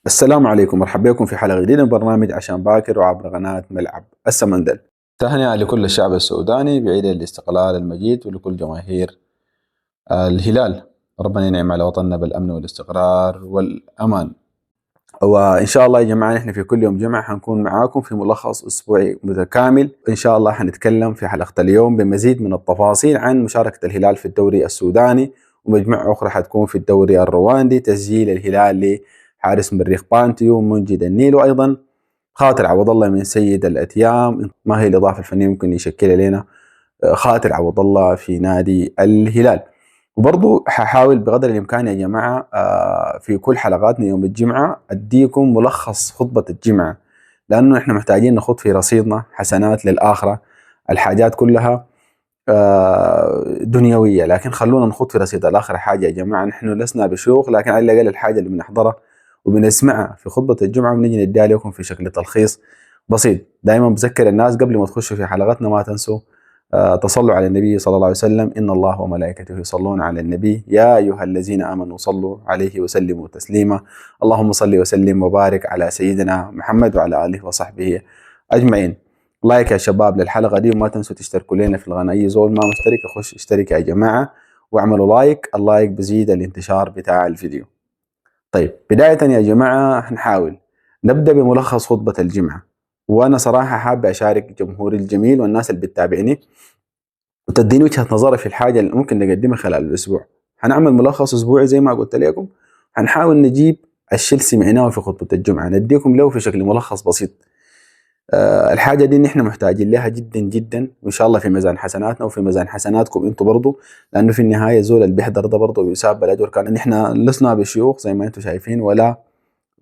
السلام عليكم، مرحبا بكم في حلقة جديدة من برنامج عشان باكر وعبر قناة ملعب السمندل. تهنئة لكل الشعب السوداني بعيد الاستقلال المجيد ولكل جماهير الهلال. ربنا ينعم على وطننا بالأمن والاستقرار والأمان. وإن شاء الله يا جماعة نحن في كل يوم جمعة حنكون معاكم في ملخص أسبوعي متكامل. إن شاء الله حنتكلم في حلقة اليوم بمزيد من التفاصيل عن مشاركة الهلال في الدوري السوداني ومجموعة أخرى حتكون في الدوري الروندي، تسجيل الهلال لحارس مريخ بانتيو منجد النيل، وأيضا خاطر عوض الله من سيد الأتيام. ما هي الإضافة الفنية ممكن يشكلها لنا خاطر عوض الله في نادي الهلال. وبرضو ححاول بقدر الإمكان يا جماعة في كل حلقاتنا يوم الجمعة أديكم ملخص خطبة الجمعة، لأنه إحنا محتاجين نخط في رصيدنا حسنات للآخرة. الحاجات كلها دنيوية، لكن خلونا نخط في رصيد الآخرة حاجة يا جماعة. نحن لسنا بشيوخ، لكن على الأقل الحاجة اللي بنحضرها وبنسمعها في خطبة الجمعة بنجي نديها لكم في شكل تلخيص بسيط. دائما بذكر الناس قبل ما تخشوا في حلقتنا ما تنسوا تصلوا على النبي صلى الله عليه وسلم. إن الله وملائكته يصلون على النبي يا أيها الذين آمنوا صلوا عليه وسلموا تسليما. اللهم صل وسلم وبارك على سيدنا محمد وعلى آله وصحبه أجمعين. لايك يا شباب للحلقة دي، وما تنسوا تشتركوا لنا في القناة. أي زول ما مشترك يخش اشترك يا جماعة واعملوا لايك، اللايك بزيد الانتشار بتاع الفيديو. طيب بداية يا جماعة هنحاول نبدأ بملخص خطبة الجمعة، وأنا صراحة حابة أشارك جمهوري الجميل والناس اللي بتتابعني وتديني وجهة نظري في الحاجة اللي ممكن نقدمها خلال الأسبوع. هنعمل ملخص أسبوعي زي ما قلت لكم، هنحاول نجيب الشيء اللي سمعناه في خطبة الجمعة نديكم له في شكل ملخص بسيط. الحاجة دي نحن محتاجين لها جدا جدا، وإن شاء الله في ميزان حسناتنا وفي ميزان حسناتكم أنتم برضو، لأنه في النهاية زول اللي بيحضر ده برضو بيساب بالأجر. كان نحن لسنا بشيوخ زي ما أنتم شايفين ولا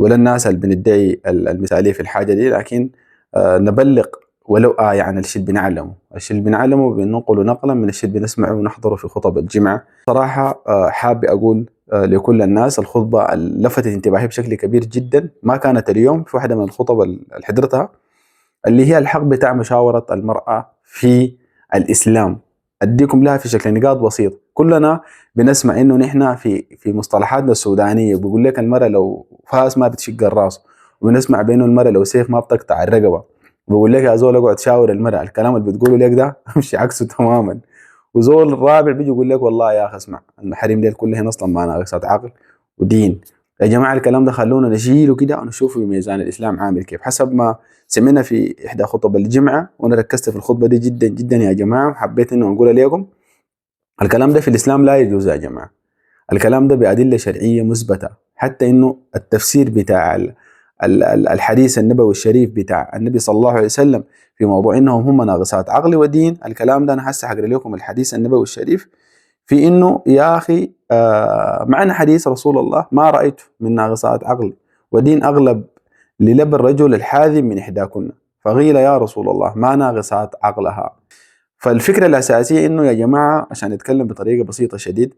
الناس اللي بندعي المثالية في الحاجة دي، لكن نبلغ ولو آية عن الشيء اللي بنعلمه. الشيء اللي بنعلمه بننقله نقلا من الشيء اللي بنسمعه ونحضره في خطب الجمعة. صراحة حابب أقول لكل الناس الخطبة اللي لفتت انتباهي بشكل كبير جدا، ما كانت اليوم، في واحدة من الخطب اللي حضرتها اللي هي الحق بتاع مشاورة المرأة في الإسلام. أديكم لها في شكل نقاط بسيط. كلنا بنسمع إنه نحن في مصطلحاتنا السودانية بيقول لك المرأة لو فاس ما بتشق الراس، وبنسمع بينه المرأة لو سيف ما بتقطع الرقبة. بيقول لك يا زول اقعد شاور المرأة، الكلام اللي بتقوله لك ده امشي عكسه تماما. وزول الرابع بيجي يقول لك والله يا أخي اسمع، المحارم دي كلهن أصلا ما ناقصات عقل ودين. يا جماعة الكلام ده خلونا نشيله كده ونشوفه بميزان الإسلام عامل كيف حسب ما سمعنا في إحدى خطب الجمعة. وأنا ركزت في الخطبة دي جدا جدا يا جماعة، وحبيت إنه أقول لكم الكلام ده في الإسلام لا يجوز يا جماعة. الكلام ده بأدلة شرعية مثبتة، حتى إنه التفسير بتاع الحديث النبوي الشريف بتاع النبي صلى الله عليه وسلم في موضوع إنهم هم ناقصات عقل ودين. الكلام ده أنا هسه هقرأ لكم الحديث النبوي الشريف في إنه يا أخي معنى حديث رسول الله ما رأيت من ناقصات عقل ودين أغلب للب الرجل الحاذم من إحداكن، فقيل يا رسول الله ما ناقصات عقلها. فالفكرة الأساسية إنه يا جماعة عشان نتكلم بطريقة بسيطة شديد،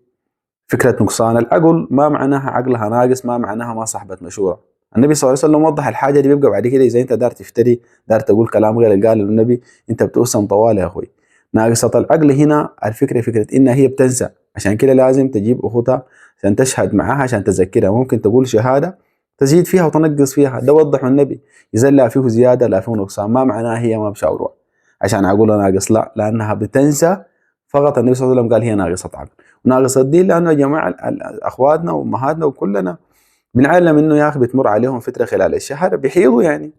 فكرة نقصان العقل ما معناها عقلها ناقص، ما معناها ما صاحبة مشورة. النبي صلى الله عليه وسلم وضح الحاجة دي. بيبقى بعد كده إذا أنت دار تفتري دار تقول كلام غير اللي قاله النبي أنت بتوسم طوال يا أخوي. ناقصة العقل هنا الفكرة فكرة إنها هي بتنسى، عشان كده لازم تجيب أختها عشان تشهد معها عشان تذكرها. ممكن تقول شهادة تزيد فيها وتنقص فيها، ده وضحه النبي. إذا لا فيه زيادة لا فيه نقصان ما معناها هي ما بشاورها عشان عقولها ناقص، لا، لأنها بتنسى فقط. النبي صلى الله عليه وسلم قال هي ناقصة عقل وناقص الدين، لأنه يا جماعة أخواتنا وأمهاتنا وكلنا بنعلم إنه يا أخي بتمر عليهم فترة خلال الشهر بيحيضوا يعني.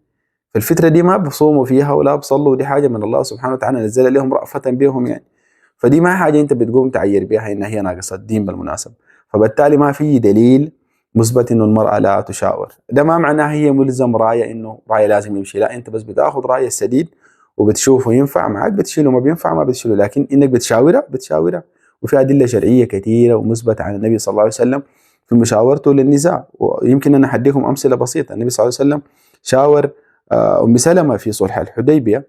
في الفترة دي ما بصوموا فيها ولا بصلوا، ودي حاجة من الله سبحانه وتعالى نزل لهم رأفة بهم يعني. فدي ما حاجة أنت بتقوم تعير بها إنها هي ناقصة الدين بالمناسبة. فبالتالي ما في دليل مثبت إنه المرأة لا تشاور. ده ما معناها هي ملزم راية إنه راية لازم يمشي، لا، أنت بس بتاخذ راية السديد وبتشوفه ينفع معك بتشيله، ما بينفع ما بتشيله، لكن إنك بتشاورها. وفي أدلة شرعية كثيرة ومثبتة عن النبي صلى الله عليه وسلم في مشاورته للنساء. ويمكن أنا أحديكم أمثلة بسيطة. النبي صلى الله عليه وسلم شاور أم سلمة في صلح الحديبية،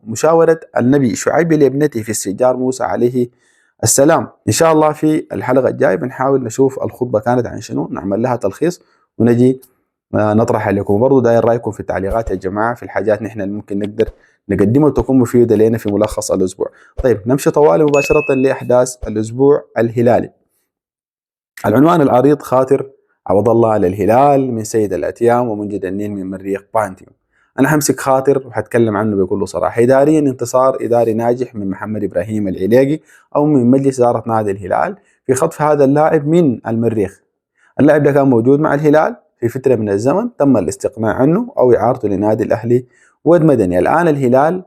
مشاورة النبي شعيب لابنته في استئجار موسى عليه السلام. إن شاء الله في الحلقة الجاية بنحاول نشوف الخطبة كانت عن شنو، نعمل لها تلخيص ونجي نطرح عليكم. برضو داير رأيكم في التعليقات يا جماعة في الحاجات نحن اللي ممكن نقدر نقدمها وتكون مفيدة لنا في ملخص الأسبوع. طيب نمشي طوالي مباشرة لأحداث الأسبوع الهلالي. العنوان العريض خاطر عوض الله للهلال من سيد الأتيام، ومنجد النيل من مريخ بانتيوم. أنا حمسك خاطر وحتكلم عنه بكل صراحة. إداريا انتصار إداري ناجح من محمد إبراهيم العلاقي أو من مجلس إدارة نادي الهلال في خطف هذا اللاعب من المريخ. اللاعب ده كان موجود مع الهلال في فترة من الزمن، تم الاستقناع عنه أو إعارته لنادي الأهلي ود مدني. الآن الهلال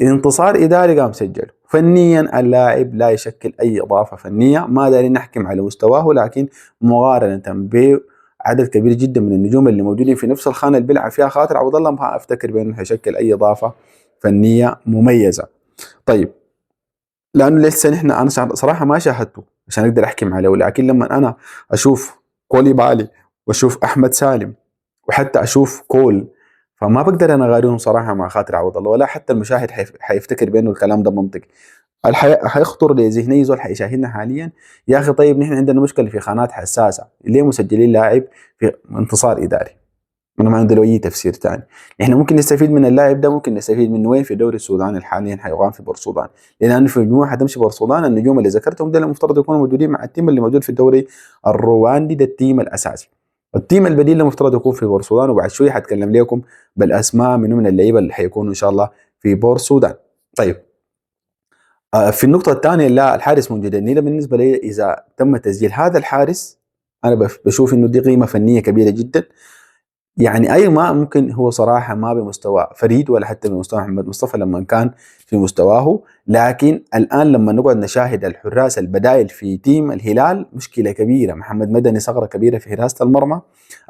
انتصار إداري قام سجله. فنيا اللاعب لا يشكل أي إضافة فنية، ما دارين نحكم على مستواه، لكن مقارنة بعدد كبير جدا من النجوم اللي موجودين في نفس الخانة اللي بيلعب فيها خاطر عبد الله، ما أفتكر بأنه حيشكل أي إضافة فنية مميزة. طيب، لأنه لسه نحن أنا صراحة ما شاهدته عشان أقدر أحكم عليه، ولكن لما أنا أشوف كوليبالي وأشوف أحمد سالم وحتى أشوف كول، فما بقدر انا اقارنهم صراحه مع خاطر عوض الله، ولا حتى المشاهد حيفتكر بانه الكلام ده منطقي. حيخطر لذهني زول حيشاهدنا حاليا، يا اخي طيب نحن عندنا مشكله في خانات حساسه، ليه مسجلين لاعب في انتصار اداري؟ انا ما عندي له اي تفسير ثاني. احنا ممكن نستفيد من اللاعب ده، ممكن نستفيد منه وين؟ في الدوري السوداني حاليا حيقام في بورسودان، لانه في المجموعه حتمشي بورسودان. النجوم اللي ذكرتهم ده المفترض يكونوا موجودين مع التيم اللي موجود في الدوري الرواندي، ده التيم الاساسي. التيم البديل المفترض يكون في بورسودان، وبعد شوي حتكلم لكم بالاسماء من اللعيبه اللي حيكونوا ان شاء الله في بورسودان. طيب، في النقطه الثانيه، لا الحارس منجد النيل بالنسبه لي اذا تم تسجيل هذا الحارس، انا بشوف انه دي قيمه فنيه كبيره جدا. يعني اي ما ممكن، هو صراحه ما بمستوى فريد ولا حتى بمستوى محمد مصطفى لما كان في مستواه، لكن الان لما نقعد نشاهد الحراس البدائل في تيم الهلال مشكله كبيره. محمد مدني ثغره كبيره في حراسه المرمى،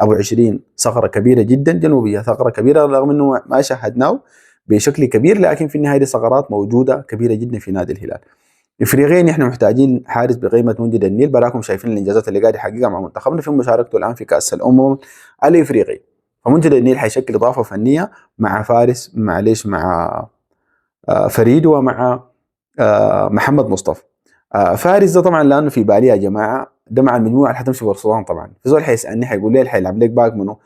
ابو 20 ثغره كبيره جدا، جنوبيه ثغره كبيره رغم انه ما شاهدناه بشكل كبير، لكن في النهايه دي ثغرات موجوده كبيره جدا في نادي الهلال. افريقيا احنا محتاجين حارس بقيمه منجد النيل، براكم شايفين الانجازات اللي قاعد يحققها مع منتخبنا في مشاركته الان في كاس الامم الافريقي. فمنجد النيل حيشكل اضافه فنيه مع فارس، معليش، مع فريد، ومع محمد مصطفى. فارس ده طبعا لانه في بالي يا جماعه، ده مع المجموعه اللي حتمشي برشلونه. طبعا في زول حيسالني حيقول لي حيلعب لك باك منه؟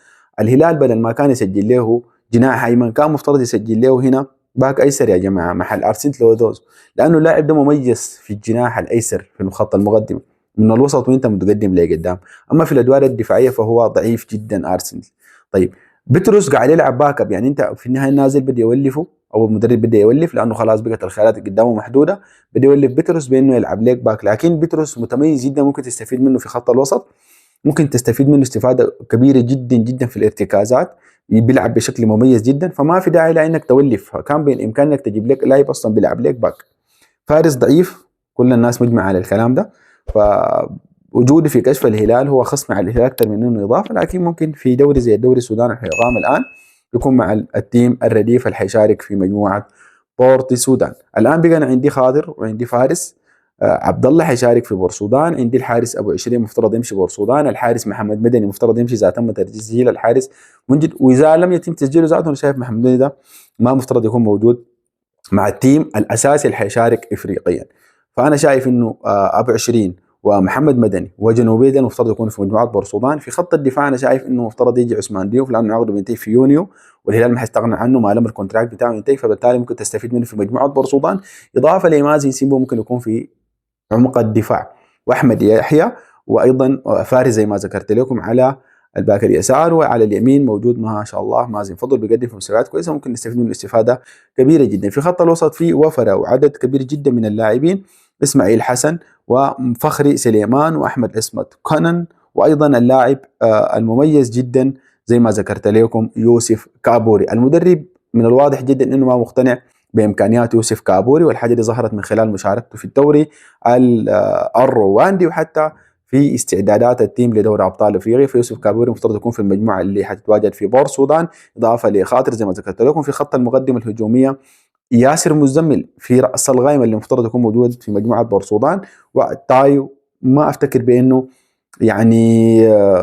الهلال بدل ما كان يسجل له جناح ايمن، كان مفترض يسجل له هنا باك ايسر يا جماعه محل ارسنت لودوز، لانه اللاعب ده مميز في الجناح الايسر في الخط المقدم من الوسط وانت متقدم لقدام. اما في الادوار الدفاعيه فهو ضعيف جدا ارسنال. طيب، بتروس قاعد يلعب باك اب، يعني انت في النهايه النازل بده يولفه او المدرب بده يولف، لانه خلاص بقت الخيارات قدامه محدوده، بده يولف بتروس بانه يلعب ليك باك. لكن بتروس متميز جدا، ممكن تستفيد منه في خط الوسط، ممكن تستفيد منه استفاده كبيره جدا جدا في الارتكازات، بيلعب بشكل مميز جدا، فما في داعي لانك تولف، كان بامكانك تجيب لك لاعب اصلا بيلعب لك باك. فارس ضعيف، كل الناس مجمعه على الكلام ده، فوجوده في كشف الهلال هو خصم على الهلال اكثر من انه اضافه، لكن ممكن في دوري زي الدوري السوداني اللي حيقام الان يكون مع التيم الرديف اللي حيشارك في مجموعه بورت السودان. الان بقى انا عندي خاضر وعندي فارس. عبد الله حيشارك في بورسودان، عندي الحارس ابو 20 مفترض يمشي بورسودان، الحارس محمد مدني مفترض يمشي اذا تم تسجيل الحارس منجد، واذا لم يتم تسجيله ذاته انا شايف محمد مدني ده ما مفترض يكون موجود مع التيم الاساسي اللي حيشارك افريقيا. فانا شايف انه ابو 20 ومحمد مدني وجنوبي ده المفترض يكونوا في مجموعه بورسودان. في خط الدفاع انا شايف انه مفترض يجي عثمان ديوف، لانه عقده بينتهي في يونيو والهلال ما حيستغنى عنه ما لم الكونتراكت بتاعه ينتهي، فبالتالي ممكن تستفيد منه في مجموعه بورسودان، اضافه لمازن سيمبو ممكن يكون في عمق الدفاع، واحمد يحيى، وايضا فارس زي ما ذكرت لكم على الباك اليسار، وعلى اليمين موجود ما شاء الله مازن فضل بيقدم في مستويات كويسه، ممكن نستفيد منه استفاده كبيره جدا. في خط الوسط في وفره وعدد كبير جدا من اللاعبين، اسماعيل حسن وفخري سليمان واحمد اسمت كونن، وايضا اللاعب المميز جدا زي ما ذكرت لكم يوسف كابوري. المدرب من الواضح جدا انه ما مقتنع بامكانيات يوسف كابوري، والحاجه دي ظهرت من خلال مشاركته في الدوري الرواندي، وحتى في استعدادات التيم لدوري ابطال افريقيا. فيوسف كابوري مفترض يكون في المجموعه اللي حتتواجد في بور السودان، اضافه لخاطر زي ما ذكرت لكم. في خط المقدمه الهجوميه ياسر مزمل في راس القائمه اللي مفترض يكون موجود في مجموعه بور السودان، والتايو ما افتكر بانه يعني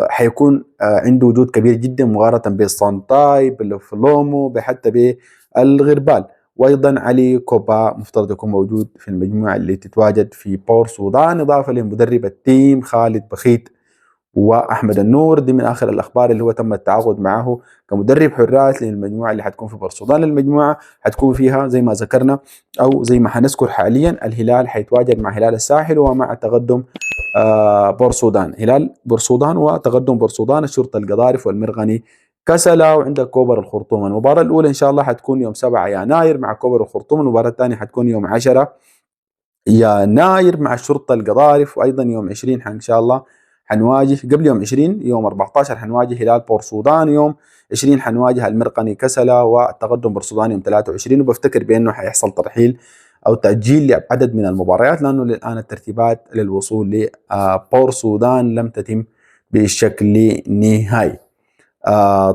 حيكون عنده وجود كبير جدا مقارنه بالصنطاي بالفلومو حتى بالغربال. وايضا علي كوبا مفترض يكون موجود في المجموعه اللي تتواجد في بور السودان، اضافه لمدرب التيم خالد بخيت، واحمد النور. دي من اخر الاخبار اللي هو تم التعاقد معه كمدرب حراس للمجموعه اللي حتكون في بور السودان. المجموعه حتكون فيها زي ما ذكرنا او زي ما حنذكر حاليا، الهلال حيتواجد مع هلال الساحل ومع تقدم بور السودان، هلال بور السودان وتقدم بور السودان، الشرطه القضارف والمرغني كسلا، وعندك كوبر الخرطوم. المباراه الاولى ان شاء الله حتكون يوم 7 يناير مع كوبر الخرطوم، المباراه الثانيه حتكون يوم 10 يناير مع الشرطه القضارف، وايضا يوم 20 ان شاء الله حنواجه، قبل يوم 20 يوم 14 حنواجه هلال بور السودان، يوم 20 حنواجه المرقني كسلا، والتقدم بور السودان يوم 23. وبفتكر بانه حيحصل ترحيل او تاجيل لعدد من المباريات، لانه الان الترتيبات للوصول لبور السودان لم تتم بشكل نهائي.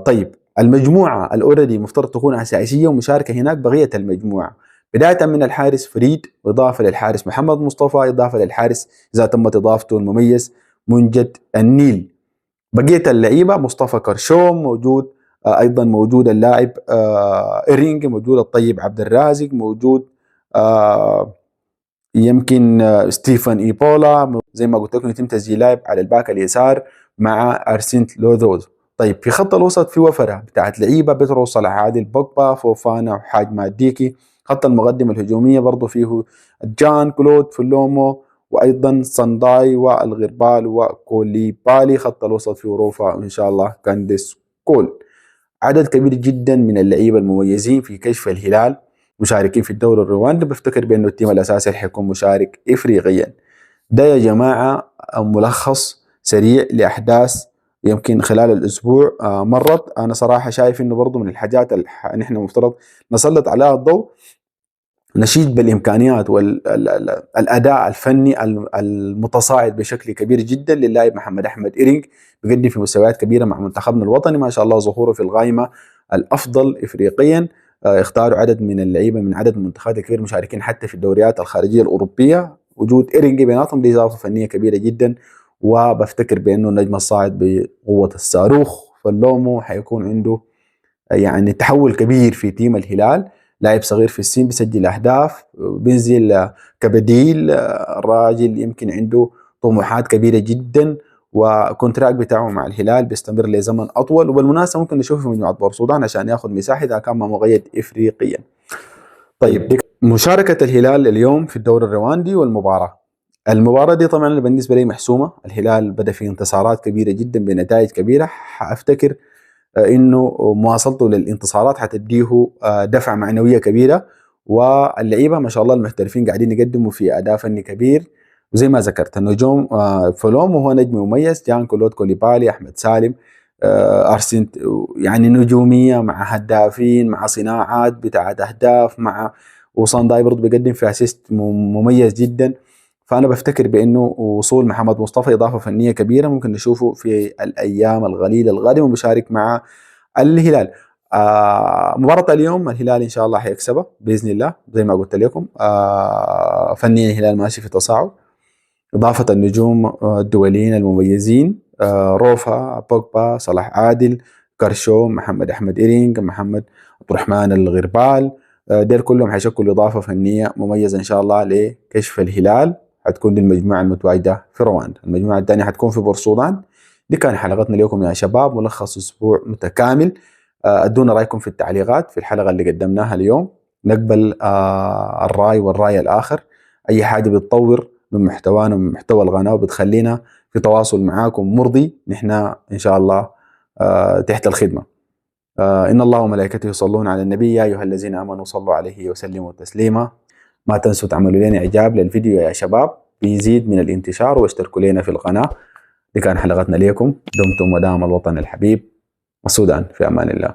طيب المجموعه الاوريدي مفترض تكون اساسيه ومشاركه هناك بقيه المجموعه، بدايه من الحارس فريد، اضافه للحارس محمد مصطفى، اضافه للحارس اذا تمت اضافته المميز منجد النيل. بقيه اللعيبه مصطفى كرشوم موجود، ايضا موجود اللاعب إيرينج، موجود الطيب عبد الرازق، موجود يمكن ستيفن ايبولا، زي ما قلت لكم يتم تسجيل لاعب على الباك اليسار مع ارسنت لوذوز. طيب في خط الوسط في وفره بتاعت لعيبه بتروس، صلاح عادل، بوجبا، فوفانا، وحاج ماديكي. خط المقدمه الهجوميه برضه فيه جان كلود فلومو، وايضا صنداي والغربال وكوليبالي. خط الوسط فيه روفا ان شاء الله كانديس كول. عدد كبير جدا من اللعيبه المميزين في كشف الهلال مشاركين في الدوري الرواندي. بفتكر بانه التيم الاساسي حيكون مشارك افريقيا. ده يا جماعه ملخص سريع لاحداث يمكن خلال الاسبوع مرت. انا صراحه شايف انه برضه من الحاجات اللي نحن مفترض نسلط عليها الضوء، نشيد بالامكانيات والاداء الفني المتصاعد بشكل كبير جدا للاعب محمد احمد إيرينج، بيقدم في مستويات كبيره مع منتخبنا الوطني ما شاء الله، ظهوره في القائمه الافضل افريقيا. اختاروا عدد من اللعيبه من عدد المنتخبات الكبير مشاركين حتى في الدوريات الخارجيه الاوروبيه. وجود إيرينج بيناتهم دي اضافه فنيه كبيره جدا، وبفتكر بانه النجم الصاعد بقوه الصاروخ فاللومو حيكون عنده يعني تحول كبير في تيم الهلال. لاعب صغير في السن بيسجل اهداف، بينزل كبديل، الراجل يمكن عنده طموحات كبيره جدا، وكونتراكت بتاعه مع الهلال بيستمر لزمن اطول. وبالمناسبه ممكن نشوفه في مجموعه بور السودان عشان ياخذ مساحه اذا كان ما مقيد افريقيا. طيب مشاركه الهلال اليوم في الدوري الرواندي المباراة دي طبعا بالنسبة لي محسومة. الهلال بدأ في انتصارات كبيرة جدا بنتائج كبيرة، افتكر انه مواصلته للانتصارات حتديه دفع معنويه كبيره. واللعيبه ما شاء الله المحترفين قاعدين يقدموا في اداء فني كبير، وزي ما ذكرت النجوم فلوم وهو نجم مميز، جان كلود كوليبالي، احمد سالم، ارسنت، يعني نجوميه مع هدافين مع صناعات بتاعت اهداف مع وصنداي برضه بيقدم في اسيست مميز جدا. فانا بفتكر بانه وصول محمد مصطفى اضافه فنيه كبيره ممكن نشوفه في الايام القليله القادمه مشارك مع الهلال. مباراة اليوم الهلال ان شاء الله حيكسبها باذن الله، زي ما قلت لكم فنيا الهلال ماشي في تصاعد، اضافه النجوم الدوليين المميزين، روفا، بوجبا، صلاح عادل، كرشو، محمد احمد إيرينج، محمد عبد الرحمن الغربال، ديل كلهم حيشكلوا اضافه فنيه مميزه ان شاء الله لكشف الهلال. حتكون دي المجموعه المتواجده في رواندا. المجموعه الثانيه حتكون في بور السودان. دي كان حلقتنا اليوم يا شباب، ملخص اسبوع متكامل. ادونا رايكم في التعليقات في الحلقه اللي قدمناها اليوم، نقبل الراي والراي الاخر. اي حاجه بتطور من محتوانا ومن محتوى القناه وبتخلينا في تواصل معاكم مرضي، نحن ان شاء الله تحت الخدمه. ان الله وملائكته يصلون على النبي يا ايها الذين امنوا صلوا عليه وسلموا تسليما. ما تنسوا تعملوا لنا اعجاب للفيديو يا شباب بيزيد من الانتشار، واشتركوا لنا في القناه. دي كان حلقتنا ليكم، دمتم ودام الوطن الحبيب. السودان في امان الله.